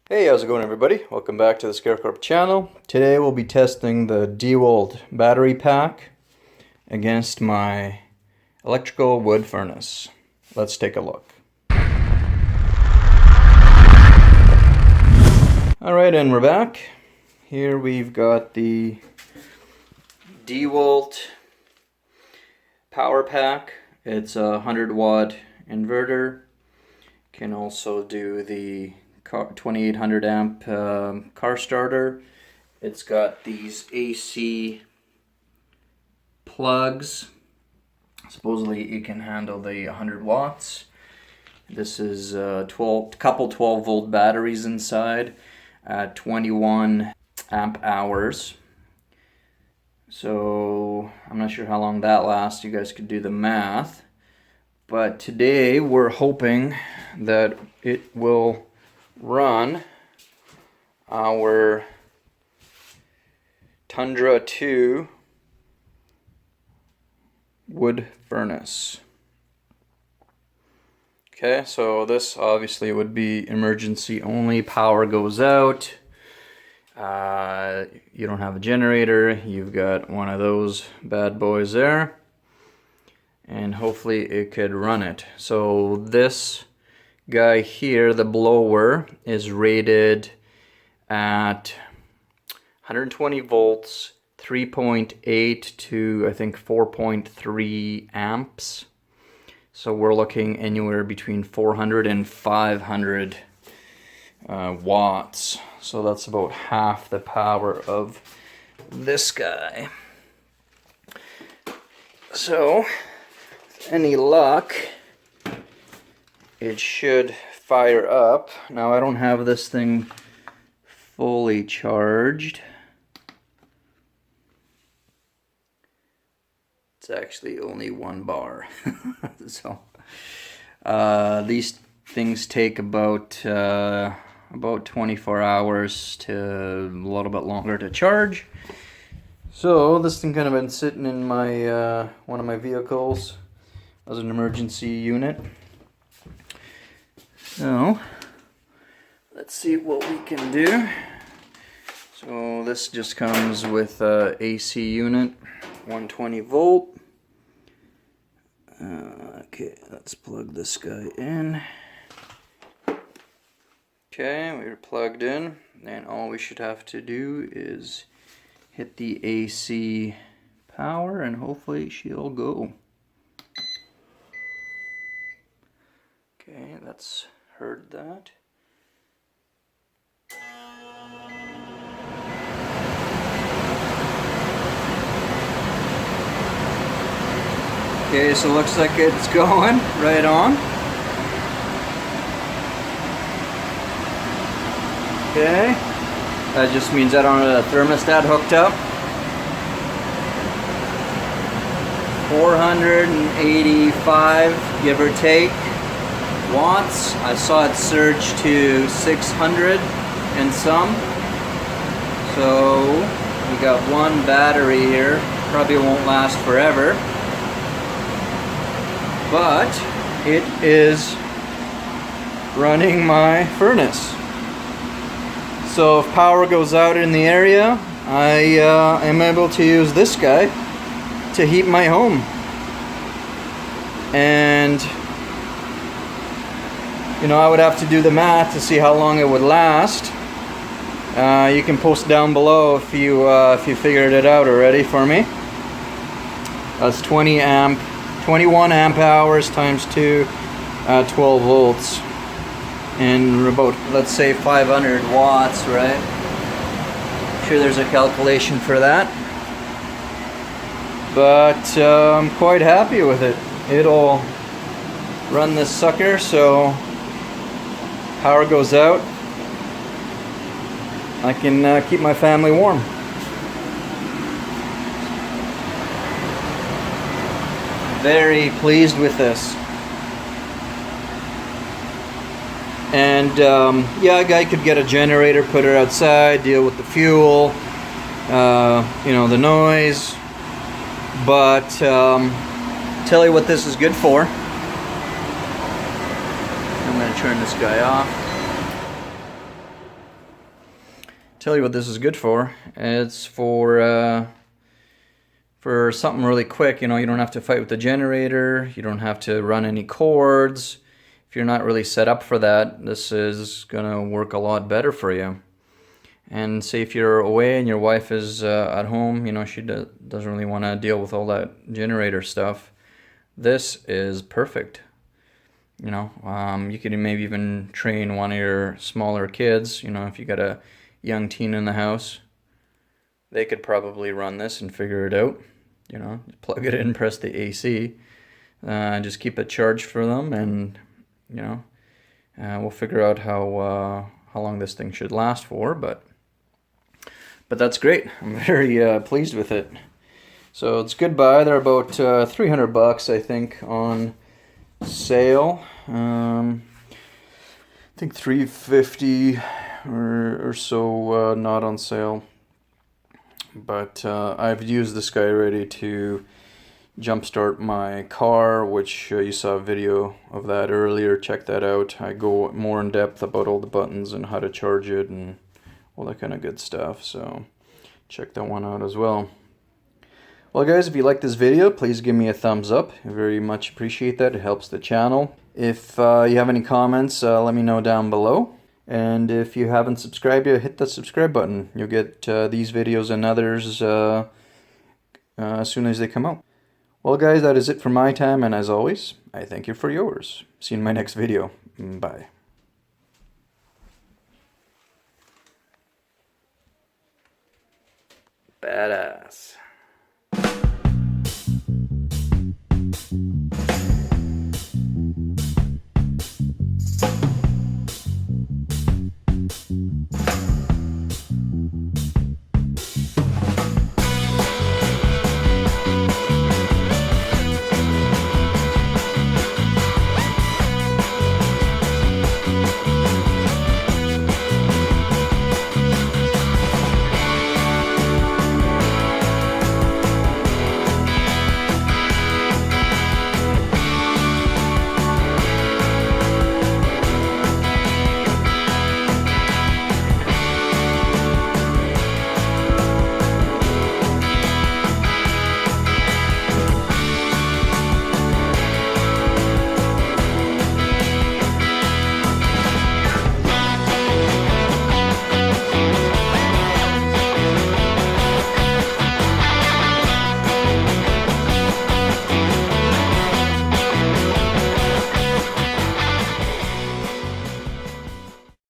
Hey, how's it going everybody? Welcome back to the ScareCorp channel. Today we'll be testing the DEWALT battery pack against my electrical wood furnace. Let's take a look. Alright, and we're back. Here we've got the DEWALT power pack. It's a 100-watt inverter. Can also do the 2800 amp car starter. It's got these AC plugs. Supposedly it can handle the 100 watts. This is couple 12 volt batteries inside at 21 amp hours. So I'm not sure how long that lasts. You guys could do the math. But today we're hoping that it will run our Tundra 2 wood furnace. Okay, so this obviously would be emergency only. Power goes out. You don't have a generator. You've got one of those bad boys there. And hopefully it could run it. So this guy here, the blower, is rated at 120 volts, 3.8 to I think 4.3 amps. So we're looking anywhere between 400 and 500 watts. So that's about half the power of this guy. So, any luck, it should fire up. Now I don't have this thing fully charged. It's actually only 1 bar. So these things take about 24 hours to a little bit longer to charge. So this thing kind of been sitting in my one of my vehicles as an emergency unit. So let's see what we can do. So this just comes with a AC unit, 120 volt. Okay, let's plug this guy in. Okay, we're plugged in, and all we should have to do is hit the AC power and hopefully she'll go. Okay, that's heard that. Okay, so looks like it's going right on. Okay, that just means I don't have a thermostat hooked up. 485, give or take, watts. I saw it surge to 600 and some. So we got one battery here. Probably won't last forever. But it is running my furnace. So if power goes out in the area, I am able to use this guy to heat my home. And you know, I would have to do the math to see how long it would last. You can post down below if you figured it out already for me. That's 21 amp hours times 2, 12 volts, and about, let's say, 500 watts, right? I'm sure there's a calculation for that. But I'm quite happy with it. It'll run this sucker, so power goes out, I can keep my family warm. Very pleased with this. And yeah, a guy could get a generator, put it outside, deal with the fuel, you know, the noise. But tell you what this is good for. I'm going to turn this guy off. tell you what this is good for. It's for something really quick. You know, you don't have to fight with the generator. You don't have to run any cords. If you're not really set up for that, this is gonna work a lot better for you. And say if you're away and your wife is at home, you know, she doesn't really want to deal with all that generator stuff. This is perfect. You know, you could maybe even train one of your smaller kids. You know, if you got a young teen in the house, they could probably run this and figure it out. You know, plug it in, press the AC, just keep it charged for them, and you know, we'll figure out how long this thing should last for. But that's great. I'm very pleased with it. So it's good buy. They're about $300, I think, on sale. I think $350 or so not on sale. But I've used this guy already to jumpstart my car, which you saw a video of that earlier. Check that out. I go more in depth about all the buttons and how to charge it and all that kind of good stuff. So check that one out as well. Well guys, if you like this video, please give me a thumbs up. I very much appreciate that. It helps the channel. If you have any comments, let me know down below. And if you haven't subscribed yet, hit the subscribe button. You'll get these videos and others as soon as they come out. Well guys, that is it for my time, and as always, I thank you for yours. See you in my next video. Bye. Badass.